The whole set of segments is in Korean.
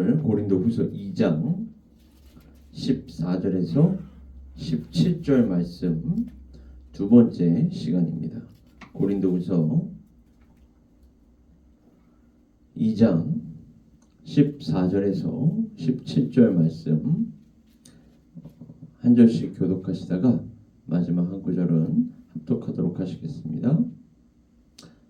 오늘 고린도후서 2장 14절에서 17절 말씀 두 번째 시간입니다. 고린도후서 2장 14절에서 17절 말씀 한 절씩 교독하시다가 마지막 한 구절은 합독하도록 하시겠습니다.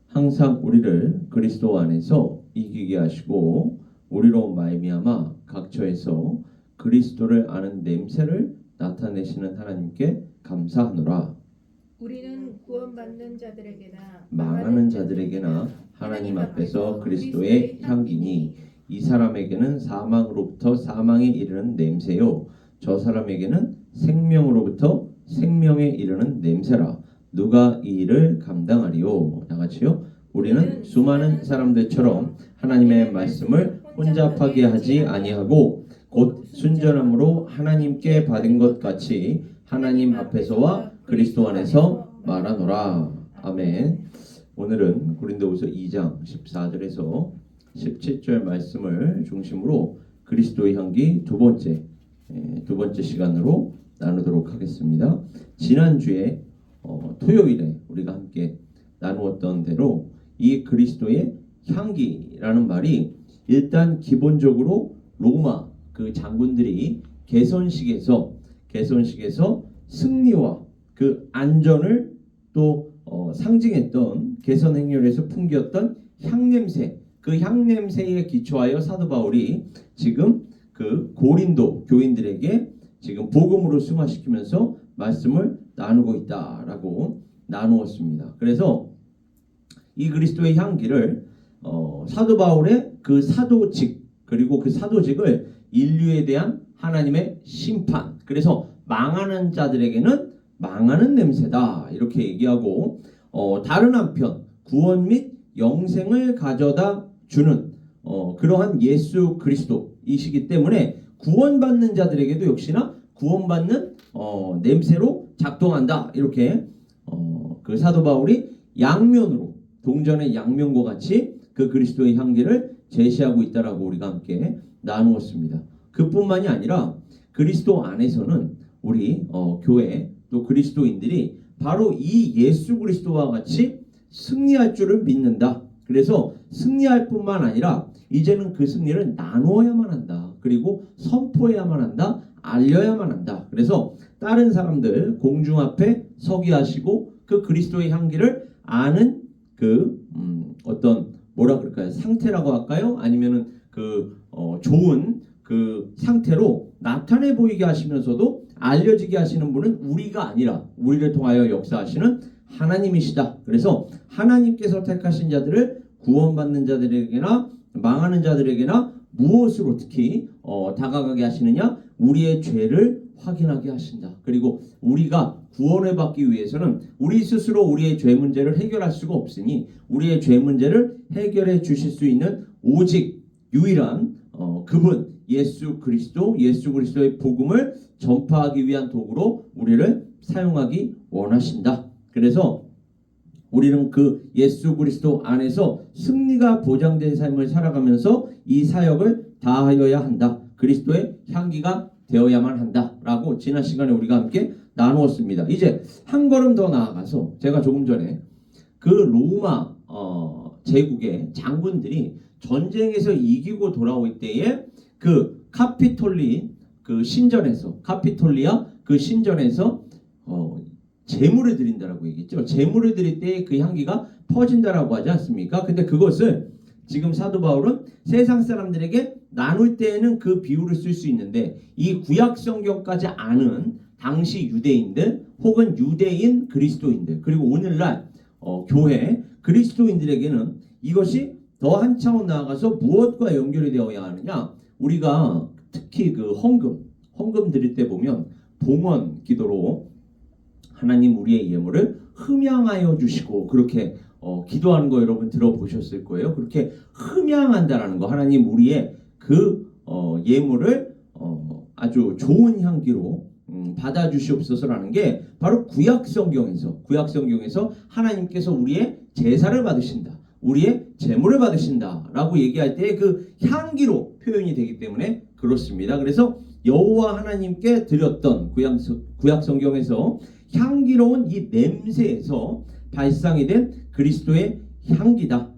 항상 우리를 그리스도 안에서 이기게 하시고 우리로 말미암아 각처에서 그리스도를 아는 냄새를 나타내시는 하나님께 감사하노라. 우리는 구원받는 자들에게나 망하는 자들에게나 하나님 앞에서 그리스도의 향기니 이 사람에게는 사망으로부터 사망에 이르는 냄새요 저 사람에게는 생명으로부터 생명에 이르는 냄새라. 누가 이 일을 감당하리요? 다같이요. 우리는 수많은 사람들처럼 하나님의 말씀을 혼잡하게 하지 아니하고 곧 순전함으로 하나님께 받은 것 같이 하나님 앞에서와 그리스도 안에서 말하노라. 아멘. 오늘은 고린도후서 2장 14절에서 17절 말씀을 중심으로 그리스도의 향기 두 번째 시간으로 나누도록 하겠습니다. 지난주에 토요일에 우리가 함께 나누었던 대로 이 그리스도의 향기라는 말이 일단 기본적으로 로마 그 장군들이 개선식에서 승리와 그 안전을 또 상징했던 개선 행렬에서 풍겼던 향냄새, 그 향냄새에 기초하여 사도 바울이 지금 그 고린도 교인들에게 지금 복음으로 승화시키면서 말씀을 나누고 있다라고 나누었습니다. 그래서 이 그리스도의 향기를 사도 바울의 그 사도직 그리고 그 사도직을 인류에 대한 하나님의 심판, 그래서 망하는 자들에게는 망하는 냄새다 이렇게 얘기하고 다른 한편 구원 및 영생을 가져다 주는 그러한 예수 그리스도이시기 때문에 구원받는 자들에게도 역시나 구원받는 냄새로 작동한다. 이렇게 그 사도 바울이 양면으로 동전의 양면과 같이 그 그리스도의 향기를 제시하고 있다라고 우리가 함께 나누었습니다. 그뿐만이 아니라 그리스도 안에서는 우리 교회 또 그리스도인들이 바로 이 예수 그리스도와 같이 승리할 줄을 믿는다. 그래서 승리할 뿐만 아니라 이제는 그 승리를 나누어야만 한다. 그리고 선포해야만 한다. 알려야만 한다. 그래서 다른 사람들 공중 앞에 서게 하시고 그 그리스도의 향기를 아는 그 어떤 뭐라 그럴까요? 상태라고 할까요? 아니면은 그 좋은 그 상태로 나타내 보이게 하시면서도 알려지게 하시는 분은 우리가 아니라 우리를 통하여 역사하시는 하나님이시다. 그래서 하나님께서 택하신 자들을 구원받는 자들에게나 망하는 자들에게나 무엇으로 특히 다가가게 하시느냐? 우리의 죄를 확인하게 하신다. 그리고 우리가 구원을 받기 위해서는 우리 스스로 우리의 죄 문제를 해결할 수가 없으니 우리의 죄 문제를 해결해 주실 수 있는 오직 유일한 그분 예수 그리스도의 복음을 전파하기 위한 도구로 우리를 사용하기 원하신다. 그래서 우리는 그 예수 그리스도 안에서 승리가 보장된 삶을 살아가면서 이 사역을 다하여야 한다. 그리스도의 향기가 되어야만 한다라고 지난 시간에 우리가 함께 나누었습니다. 이제 한 걸음 더 나아가서 제가 조금 전에 그 로마 제국의 장군들이 전쟁에서 이기고 돌아올 때에 그 카피톨리아 그 신전에서 제물을 드린다라고 얘기했죠. 제물을 드릴 때 그 향기가 퍼진다라고 하지 않습니까? 근데 그것을 지금 사도 바울은 세상 사람들에게 나눌 때에는 그 비유를 쓸 수 있는데 이 구약 성경까지 아는 당시 유대인들 혹은 유대인 그리스도인들 그리고 오늘날 교회 그리스도인들에게는 이것이 더 한 차원 나아가서 무엇과 연결이 되어야 하느냐? 우리가 특히 그 헌금 드릴 때 보면 봉헌 기도로 하나님 우리의 예물을 흠양하여 주시고 그렇게 기도하는 거 여러분 들어보셨을 거예요. 그렇게 흠양한다라는 거, 하나님 우리의 그 예물을 아주 좋은 향기로 받아주시옵소서라는 게 바로 구약 성경에서 하나님께서 우리의 제사를 받으신다, 우리의 제물을 받으신다라고 얘기할 때 그 향기로 표현이 되기 때문에 그렇습니다. 그래서 여호와 하나님께 드렸던 구약 성경에서 향기로운 이 냄새에서 발상이 된 그리스도의 향기다.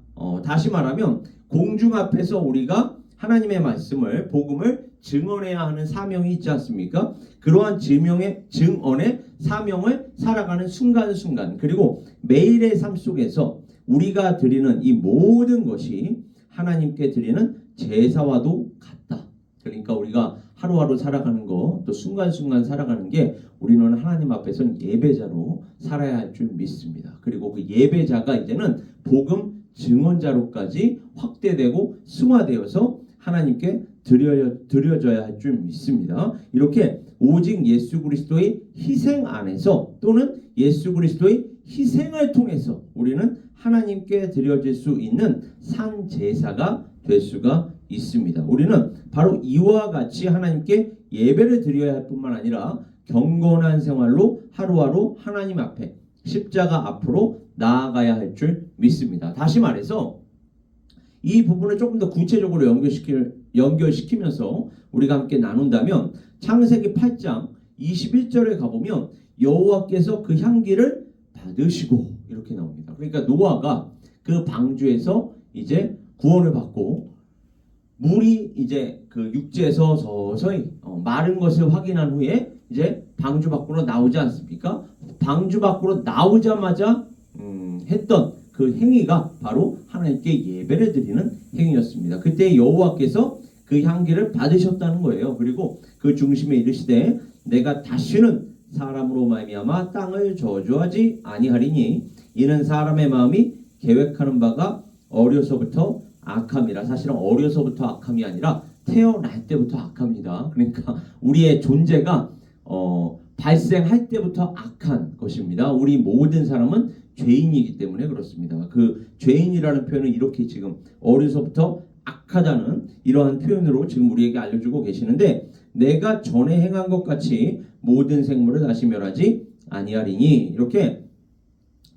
다시 말하면 공중 앞에서 우리가 하나님의 말씀을 복음을 증언해야 하는 사명이 있지 않습니까? 그러한 증언의 사명을 살아가는 순간순간 그리고 매일의 삶 속에서 우리가 드리는 이 모든 것이 하나님께 드리는 제사와도 같다. 그러니까 우리가 하루하루 살아가는 거 또 순간순간 살아가는 게 우리는 하나님 앞에서는 예배자로 살아야 할 줄 믿습니다. 그리고 그 예배자가 이제는 복음 증언자로까지 확대되고 승화되어서 하나님께 드려져야 할 줄 믿습니다. 이렇게 오직 예수 그리스도의 희생 안에서 또는 예수 그리스도의 희생을 통해서 우리는 하나님께 드려질 수 있는 산 제사가 될 수가 있습니다. 우리는 바로 이와 같이 하나님께 예배를 드려야 할 뿐만 아니라 경건한 생활로 하루하루 하나님 앞에 십자가 앞으로 나아가야 할 줄 믿습니다. 다시 말해서 이 부분을 조금 더 구체적으로 연결시키면서 우리가 함께 나눈다면 창세기 8장 21절에 가보면 여호와께서 그 향기를 받으시고 이렇게 나옵니다. 그러니까 노아가 그 방주에서 이제 구원을 받고 물이 이제 그 육지에서 서서히 마른 것을 확인한 후에 이제 방주 밖으로 나오지 않습니까? 방주 밖으로 나오자마자 했던 그 행위가 바로 하나님께 예배를 드리는 행위였습니다. 그때 여호와께서 그 향기를 받으셨다는 거예요. 그리고 그 중심에 이르시되 내가 다시는 사람으로 말미암아 땅을 저주하지 아니하리니 이는 사람의 마음이 계획하는 바가 어려서부터 악함이라. 사실은 어려서부터 악함이 아니라 태어날 때부터 악합니다. 그러니까 우리의 존재가 발생할 때부터 악한 것입니다. 우리 모든 사람은 죄인이기 때문에 그렇습니다. 그 죄인이라는 표현은 이렇게 지금 어려서부터 악하다는 이러한 표현으로 지금 우리에게 알려주고 계시는데 내가 전에 행한 것 같이 모든 생물을 다시 멸하지 아니하리니 이렇게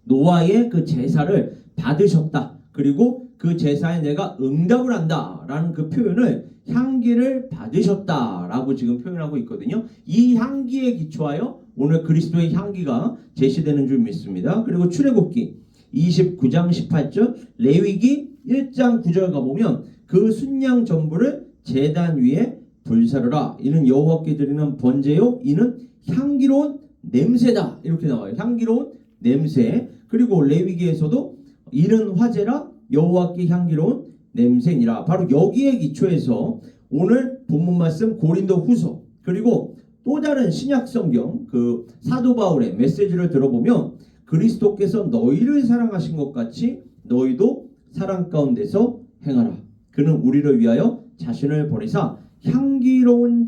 노아의 그 제사를 받으셨다. 그리고 그 제사에 내가 응답을 한다라는 그 표현을 향기를 받으셨다라고 지금 표현하고 있거든요. 이 향기에 기초하여 오늘 그리스도의 향기가 제시되는 줄 믿습니다. 그리고 출애굽기 29장 18절 레위기 1장 9절 가보면 그 순양 전부를 제단 위에 불사르라. 이는 여호와께 드리는 번제요 이는 향기로운 냄새다. 이렇게 나와요. 향기로운 냄새. 그리고 레위기에서도 이는 화제라 여호와께 향기로운 냄새니라. 바로 여기에 기초해서 오늘 본문 말씀 고린도 후서 그리고 또 다른 신약 성경 그 사도 바울의 메시지를 들어보면 그리스도께서 너희를 사랑하신 것 같이 너희도 사랑 가운데서 행하라. 그는 우리를 위하여 자신을 버리사 향기로운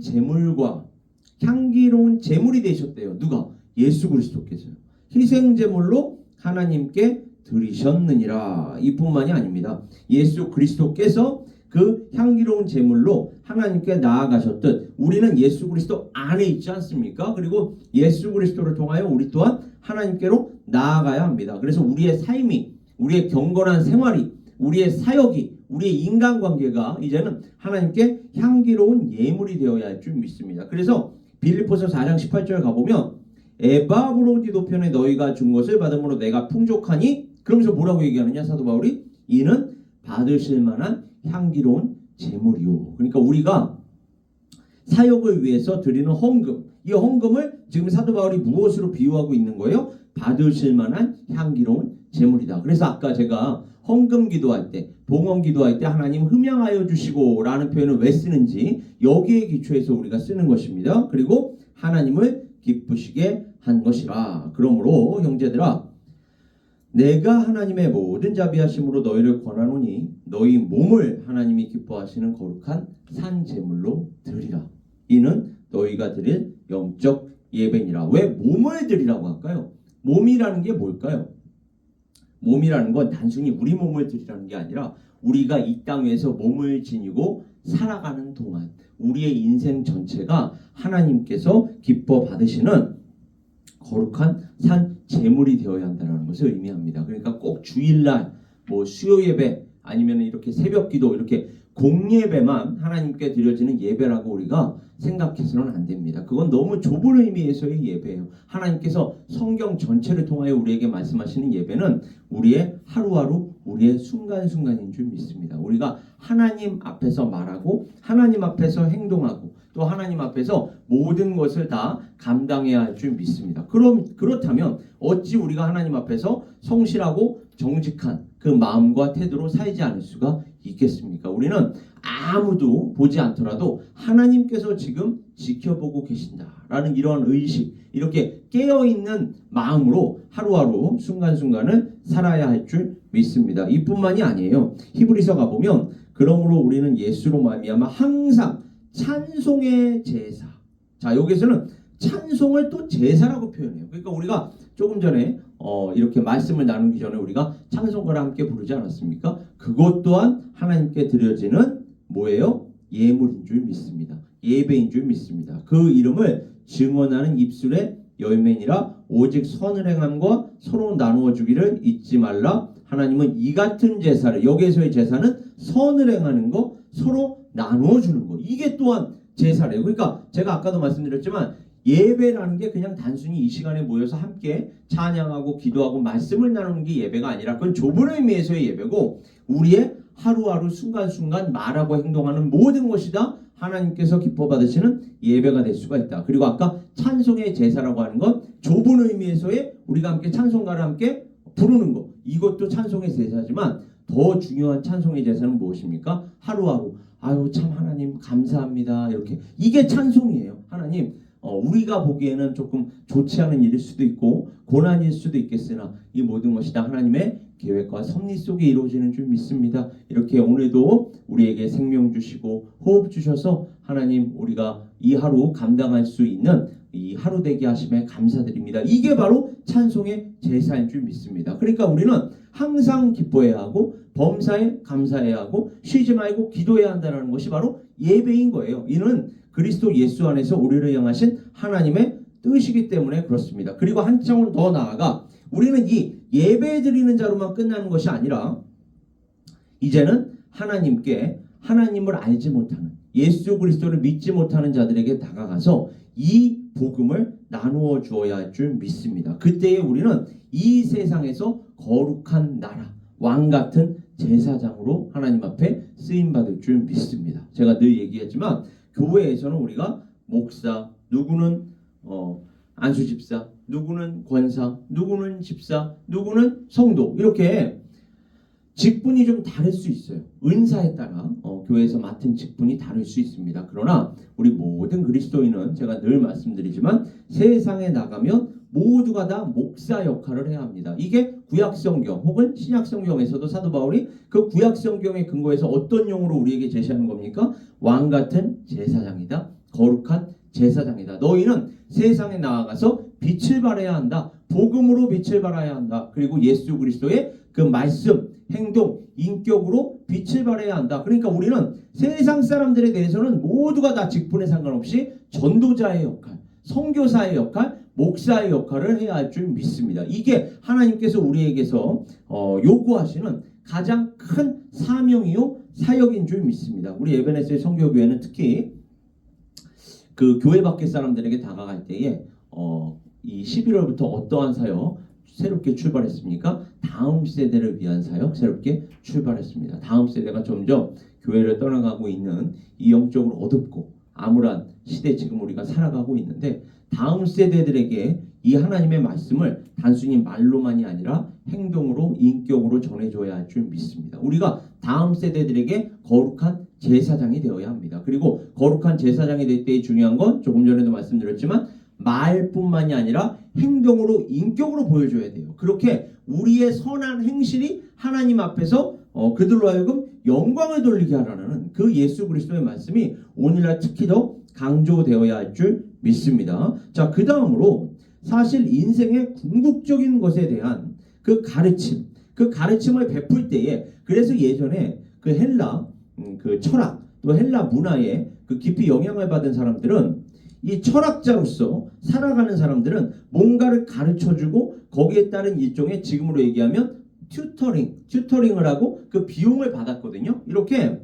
제물이 되셨대요. 누가? 예수 그리스도께서요. 희생 제물로 하나님께 드리셨느니라. 이뿐만이 아닙니다. 예수 그리스도께서 그 향기로운 제물로 하나님께 나아가셨듯 우리는 예수 그리스도 안에 있지 않습니까? 그리고 예수 그리스도를 통하여 우리 또한 하나님께로 나아가야 합니다. 그래서 우리의 삶이, 우리의 경건한 생활이, 우리의 사역이, 우리의 인간관계가 이제는 하나님께 향기로운 예물이 되어야 할 줄 믿습니다. 그래서 빌립보서 4장 18절 가보면 에바브로디도 편에 너희가 준 것을 받음으로 내가 풍족하니 그러면서 뭐라고 얘기하느냐 사도 바울이 이는 받으실 만한 향기로운 제물이요. 그러니까 우리가 사역을 위해서 드리는 헌금, 이 헌금을 지금 사도 바울이 무엇으로 비유하고 있는 거예요? 받으실 만한 향기로운 제물이다. 그래서 아까 제가 헌금 기도할 때, 봉헌 기도할 때 하나님 흠양하여 주시고 라는 표현을 왜 쓰는지 여기에 기초해서 우리가 쓰는 것입니다. 그리고 하나님을 기쁘시게 한 것이라. 그러므로 형제들아 내가 하나님의 모든 자비하심으로 너희를 권하노니 너희 몸을 하나님이 기뻐하시는 거룩한 산 제물로 드리라. 이는 너희가 드릴 영적 예배니라. 왜 몸을 드리라고 할까요? 몸이라는 게 뭘까요? 몸이라는 건 단순히 우리 몸을 드리라는 게 아니라 우리가 이 땅에서 몸을 지니고 살아가는 동안 우리의 인생 전체가 하나님께서 기뻐 받으시는 거룩한 산 제물이 되어야 한다는 것을 의미합니다. 그러니까 꼭 주일날 뭐 수요 예배 아니면 이렇게 새벽 기도 이렇게 공예배만 하나님께 드려지는 예배라고 우리가 생각해서는 안 됩니다. 그건 너무 좁은 의미에서의 예배예요. 하나님께서 성경 전체를 통하여 우리에게 말씀하시는 예배는 우리의 하루하루, 우리의 순간순간인 줄 믿습니다. 우리가 하나님 앞에서 말하고 하나님 앞에서 행동하고 또 하나님 앞에서 모든 것을 다 감당해야 할 줄 믿습니다. 그렇다면 어찌 우리가 하나님 앞에서 성실하고 정직한 그 마음과 태도로 살지 않을 수가 있겠습니까? 우리는 아무도 보지 않더라도 하나님께서 지금 지켜보고 계신다라는 이러한 의식, 이렇게 깨어있는 마음으로 하루하루 순간순간을 살아야 할 줄 믿습니다. 이뿐만이 아니에요. 히브리서 가보면 그러므로 우리는 예수로 말미암아 항상 찬송의 제사. 자, 여기서는 찬송을 또 제사라고 표현해요. 그러니까 우리가 조금 전에 이렇게 말씀을 나누기 전에 우리가 찬송가를 함께 부르지 않았습니까? 그것 또한 하나님께 드려지는 뭐예요? 예물인 줄 믿습니다. 예배인 줄 믿습니다. 그 이름을 증언하는 입술의 열매니라. 오직 선을 행함과 서로 나누어 주기를 잊지 말라. 하나님은 이 같은 제사를, 여기에서의 제사는 선을 행하는 거, 서로 나누어 주는 거, 이게 또한 제사래요. 그러니까 제가 아까도 말씀드렸지만 예배라는 게 그냥 단순히 이 시간에 모여서 함께 찬양하고 기도하고 말씀을 나누는 게 예배가 아니라 그건 좁은 의미에서의 예배고, 우리의 하루하루 순간순간 말하고 행동하는 모든 것이 다 하나님께서 기뻐 받으시는 예배가 될 수가 있다. 그리고 아까 찬송의 제사라고 하는 건 좁은 의미에서의 우리가 함께 찬송가를 함께 부르는 거, 이것도 찬송의 제사지만 더 중요한 찬송의 제사는 무엇입니까? 하루하루 아유 참 하나님 감사합니다, 이렇게, 이게 찬송이에요. 하나님 우리가 보기에는 조금 좋지 않은 일일 수도 있고 고난일 수도 있겠으나 이 모든 것이 다 하나님의 계획과 섭리 속에 이루어지는 줄 믿습니다. 이렇게 오늘도 우리에게 생명 주시고 호흡 주셔서 하나님 우리가 이 하루 감당할 수 있는 이 하루 되게 하심에 감사드립니다. 이게 바로 찬송의 제사인 줄 믿습니다. 그러니까 우리는 항상 기뻐해야 하고 범사에 감사해야 하고 쉬지 말고 기도해야 한다는 것이 바로 예배인 거예요. 이는 그리스도 예수 안에서 우리를 향하신 하나님의 뜻이기 때문에 그렇습니다. 그리고 한 차원 더 나아가 우리는 이 예배 드리는 자로만 끝나는 것이 아니라 이제는 하나님을 알지 못하는, 예수 그리스도를 믿지 못하는 자들에게 다가가서 이 복음을 나누어 주어야 할 줄 믿습니다. 그때에 우리는 이 세상에서 거룩한 나라, 왕 같은 제사장으로 하나님 앞에 쓰임받을 줄 믿습니다. 제가 늘 얘기했지만 교회에서는 우리가 목사, 누구는 안수집사, 누구는 권사, 누구는 집사, 누구는 성도, 이렇게 직분이 좀 다를 수 있어요. 은사에 따라 교회에서 맡은 직분이 다를 수 있습니다. 그러나 우리 모든 그리스도인은 제가 늘 말씀드리지만 세상에 나가면 모두가 다 목사 역할을 해야 합니다. 이게 구약성경 혹은 신약성경에서도 사도 바울이 그 구약성경의 근거에서 어떤 용어로 우리에게 제시하는 겁니까? 왕 같은 제사장이다. 거룩한 제사장이다. 너희는 세상에 나아가서 빛을 발해야 한다. 복음으로 빛을 발해야 한다. 그리고 예수 그리스도의 그 말씀, 행동, 인격으로 빛을 발해야 한다. 그러니까 우리는 세상 사람들에 대해서는 모두가 다 직분에 상관없이 전도자의 역할, 선교사의 역할, 목사의 역할을 해야 할 줄 믿습니다. 이게 하나님께서 우리에게서 요구하시는 가장 큰 사명이요 사역인 줄 믿습니다. 우리 에베네스의 선교교회는 특히 그 교회 밖의 사람들에게 다가갈 때에 이 11월부터 어떠한 사역 새롭게 출발했습니까? 다음 세대를 위한 사역 새롭게 출발했습니다. 다음 세대가 점점 교회를 떠나가고 있는 이 영적으로 어둡고 암울한 시대 지금 우리가 살아가고 있는데, 다음 세대들에게 이 하나님의 말씀을 단순히 말로만이 아니라 행동으로, 인격으로 전해줘야 할 줄 믿습니다. 우리가 다음 세대들에게 거룩한 제사장이 되어야 합니다. 그리고 거룩한 제사장이 될 때의 중요한 건 조금 전에도 말씀드렸지만 말뿐만이 아니라 행동으로, 인격으로 보여줘야 돼요. 그렇게 우리의 선한 행실이 하나님 앞에서 그들로 하여금 영광을 돌리게 하라는 그 예수 그리스도의 말씀이 오늘날 특히 더 강조되어야 할 줄 믿습니다. 자, 그 다음으로 사실 인생의 궁극적인 것에 대한 그 가르침, 그 가르침을 베풀 때에, 그래서 예전에 그 헬라 그 철학 또 헬라 문화에 그 깊이 영향을 받은 사람들은, 이 철학자로서 살아가는 사람들은 뭔가를 가르쳐주고 거기에 따른 일종의, 지금으로 얘기하면 튜터링을 하고 그 비용을 받았거든요. 이렇게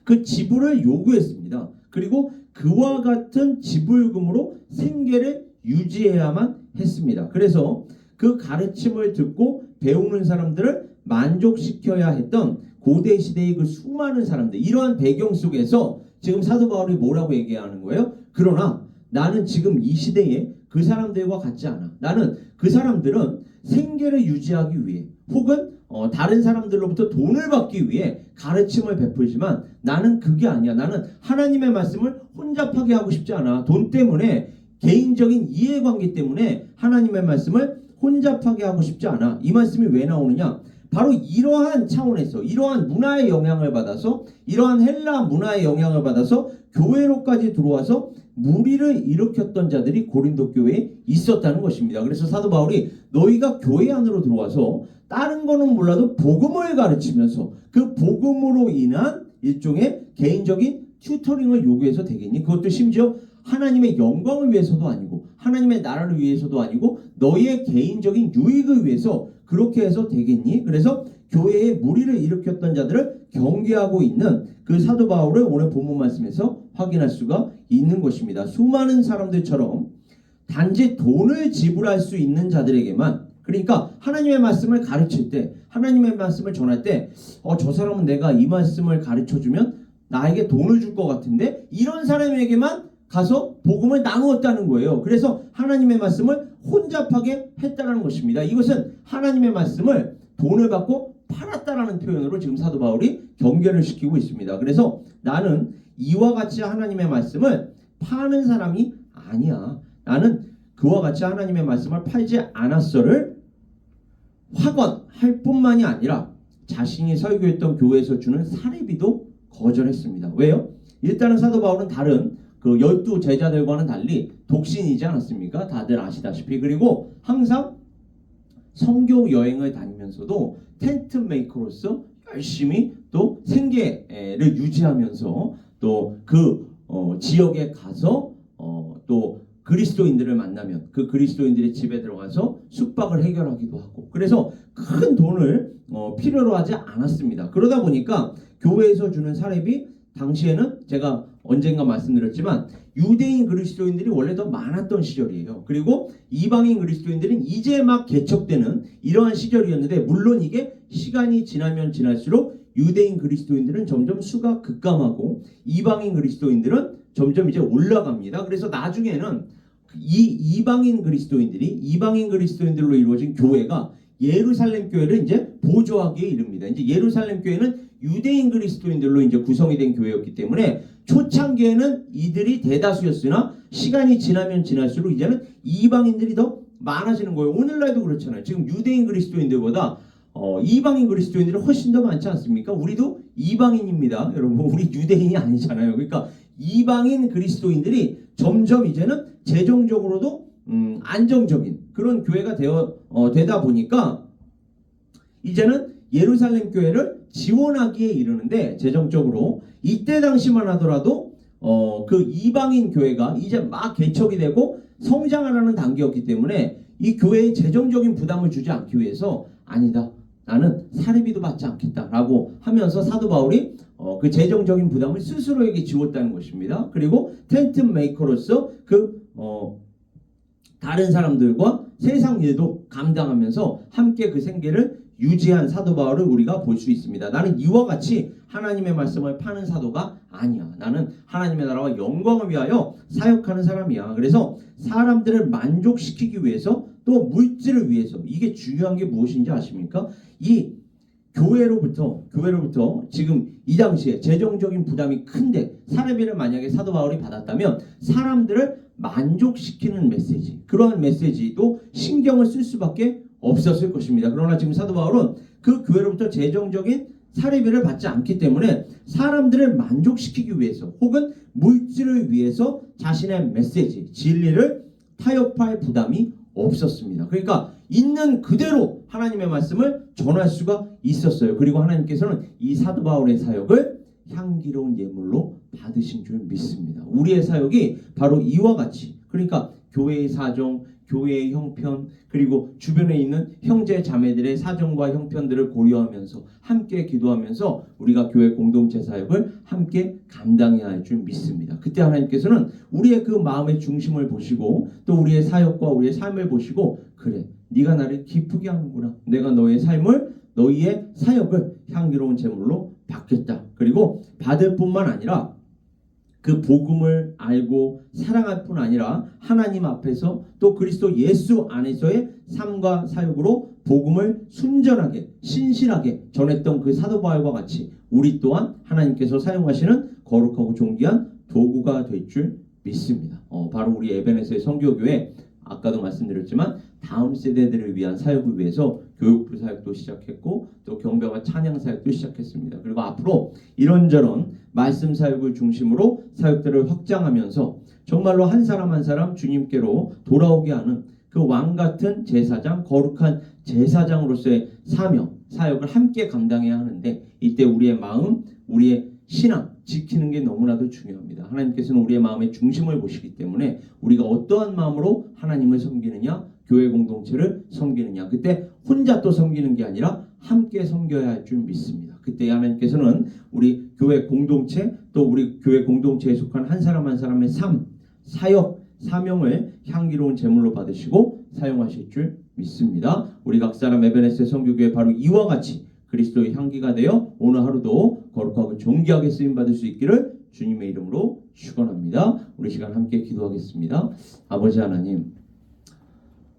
그 지불을 요구했습니다. 그리고 그와 같은 지불금으로 생계를 유지해야만 했습니다. 그래서 그 가르침을 듣고 배우는 사람들을 만족시켜야 했던 고대 시대의 그 수많은 사람들, 이러한 배경 속에서 지금 사도 바울이 뭐라고 얘기하는 거예요? 그러나 나는 지금 이 시대에 그 사람들과 같지 않아. 나는 그 사람들은 생계를 유지하기 위해 혹은 다른 사람들로부터 돈을 받기 위해 가르침을 베풀지만 나는 그게 아니야. 나는 하나님의 말씀을 혼잡하게 하고 싶지 않아. 돈 때문에, 개인적인 이해관계 때문에 하나님의 말씀을 혼잡하게 하고 싶지 않아. 이 말씀이 왜 나오느냐? 바로 이러한 차원에서, 이러한 문화의 영향을 받아서, 이러한 헬라 문화의 영향을 받아서 교회로까지 들어와서 무리를 일으켰던 자들이 고린도 교회에 있었다는 것입니다. 그래서 사도 바울이 너희가 교회 안으로 들어와서 다른 거는 몰라도 복음을 가르치면서 그 복음으로 인한 일종의 개인적인 튜터링을 요구해서 되겠니? 그것도 심지어 하나님의 영광을 위해서도 아니고 하나님의 나라를 위해서도 아니고 너희의 개인적인 유익을 위해서 그렇게 해서 되겠니? 그래서 교회에 무리를 일으켰던 자들을 경계하고 있는 그 사도 바울을 오늘 본문 말씀에서 확인할 수가 있는 것입니다. 수많은 사람들처럼 단지 돈을 지불할 수 있는 자들에게만, 그러니까 하나님의 말씀을 가르칠 때, 하나님의 말씀을 전할 때 저 사람은 내가 이 말씀을 가르쳐주면 나에게 돈을 줄 것 같은데, 이런 사람에게만 가서 복음을 나누었다는 거예요. 그래서 하나님의 말씀을 혼잡하게 했다는 것입니다. 이것은 하나님의 말씀을 돈을 받고 팔았다라는 표현으로 지금 사도 바울이 경계를 시키고 있습니다. 그래서 나는 이와 같이 하나님의 말씀을 파는 사람이 아니야. 나는 그와 같이 하나님의 말씀을 팔지 않았어를 확언할 뿐만이 아니라 자신이 설교했던 교회에서 주는 사례비도 거절했습니다. 왜요? 일단은 사도 바울은 다른 그 12 제자들과는 달리 독신이지 않았습니까? 다들 아시다시피. 그리고 항상 선교 여행을 다니면서도 텐트 메이커로서 열심히 또 생계를 유지하면서 또 그 지역에 가서 또 그리스도인들을 만나면 그 그리스도인들의 집에 들어가서 숙박을 해결하기도 하고, 그래서 큰 돈을 필요로 하지 않았습니다. 그러다 보니까 교회에서 주는 사례비, 당시에는 제가 언젠가 말씀드렸지만 유대인 그리스도인들이 원래 더 많았던 시절이에요. 그리고 이방인 그리스도인들은 이제 막 개척되는 이러한 시절이었는데, 물론 이게 시간이 지나면 지날수록 유대인 그리스도인들은 점점 수가 급감하고 이방인 그리스도인들은 점점 이제 올라갑니다. 그래서 나중에는 이 이방인 그리스도인들로 이루어진 교회가 예루살렘 교회를 이제 보조하기에 이릅니다. 이제 예루살렘 교회는 유대인 그리스도인들로 이제 구성이 된 교회였기 때문에 초창기에는 이들이 대다수였으나 시간이 지나면 지날수록 이제는 이방인들이 더 많아지는 거예요. 오늘날도 그렇잖아요. 지금 유대인 그리스도인들보다 이방인 그리스도인들이 훨씬 더 많지 않습니까? 우리도 이방인입니다. 여러분, 우리 유대인이 아니잖아요. 그러니까 이방인 그리스도인들이 점점 이제는 재정적으로도 안정적인 그런 교회가 되다 보니까 이제는 예루살렘 교회를 지원하기에 이르는데, 재정적으로 이때 당시만 하더라도 그 이방인 교회가 이제 막 개척이 되고 성장하라는 단계였기 때문에 이 교회에 재정적인 부담을 주지 않기 위해서 아니다, 나는 사례비도 받지 않겠다라고 하면서 사도 바울이 그 재정적인 부담을 스스로에게 지웠다는 것입니다. 그리고 텐트 메이커로서 다른 사람들과 세상 일도 감당하면서 함께 그 생계를 유지한 사도 바울을 우리가 볼 수 있습니다. 나는 이와 같이 하나님의 말씀을 파는 사도가 아니야. 나는 하나님의 나라와 영광을 위하여 사역하는 사람이야. 그래서 사람들을 만족시키기 위해서 또 물질을 위해서, 이게 중요한 게 무엇인지 아십니까? 이 교회로부터 지금 이 당시에 재정적인 부담이 큰데 사례비를 만약에 사도 바울이 받았다면 사람들을 만족시키는 메시지, 그러한 메시지도 신경을 쓸 수밖에 없었을 것입니다. 그러나 지금 사도 바울은 그 교회로부터 재정적인 사례비를 받지 않기 때문에 사람들을 만족시키기 위해서 혹은 물질을 위해서 자신의 메시지, 진리를 타협할 부담이 없었습니다. 그러니까 있는 그대로 하나님의 말씀을 전할 수가 있었어요. 그리고 하나님께서는 이 사도 바울의 사역을 향기로운 예물로 받으신 줄 믿습니다. 우리의 사역이 바로 이와 같이, 그러니까 교회의 사정, 교회의 형편 그리고 주변에 있는 형제 자매들의 사정과 형편들을 고려하면서 함께 기도하면서 우리가 교회 공동체 사역을 함께 감당해야 할 줄 믿습니다. 그때 하나님께서는 우리의 그 마음의 중심을 보시고 또 우리의 사역과 우리의 삶을 보시고 그래 네가 나를 기쁘게 하는구나. 내가 너의 삶을 너희의 사역을 향기로운 제물로 받겠다. 그리고 받을 뿐만 아니라 그 복음을 알고 사랑할 뿐 아니라 하나님 앞에서 또 그리스도 예수 안에서의 삶과 사역으로 복음을 순전하게 신실하게 전했던 그 사도 바울과 같이 우리 또한 하나님께서 사용하시는 거룩하고 존귀한 도구가 될 줄 믿습니다. 바로 우리 에베네스의 선교교회 아까도 말씀드렸지만 다음 세대들을 위한 사역을 위해서 교육부 사역도 시작했고 또 경배와 찬양 사역도 시작했습니다. 그리고 앞으로 이런저런 말씀 사역을 중심으로 사역들을 확장하면서 정말로 한 사람 한 사람 주님께로 돌아오게 하는 그 왕같은 제사장, 거룩한 제사장으로서의 사명, 사역을 함께 감당해야 하는데 이때 우리의 마음, 우리의 신앙 지키는 게 너무나도 중요합니다. 하나님께서는 우리의 마음의 중심을 보시기 때문에 우리가 어떠한 마음으로 하나님을 섬기느냐, 교회 공동체를 섬기느냐, 그때 혼자 또 섬기는 게 아니라 함께 섬겨야 할 줄 믿습니다. 그때 하나님께서는 우리 교회 공동체 또 우리 교회 공동체에 속한 한 사람 한 사람의 삶, 사역, 사명을 향기로운 제물로 받으시고 사용하실 줄 믿습니다. 우리 각 사람 에베네스 선교교회 바로 이와 같이 그리스도의 향기가 되어 오늘 하루도 거룩하고 존귀하게 쓰임받을 수 있기를 주님의 이름으로 축원합니다. 우리 시간 함께 기도하겠습니다. 아버지 하나님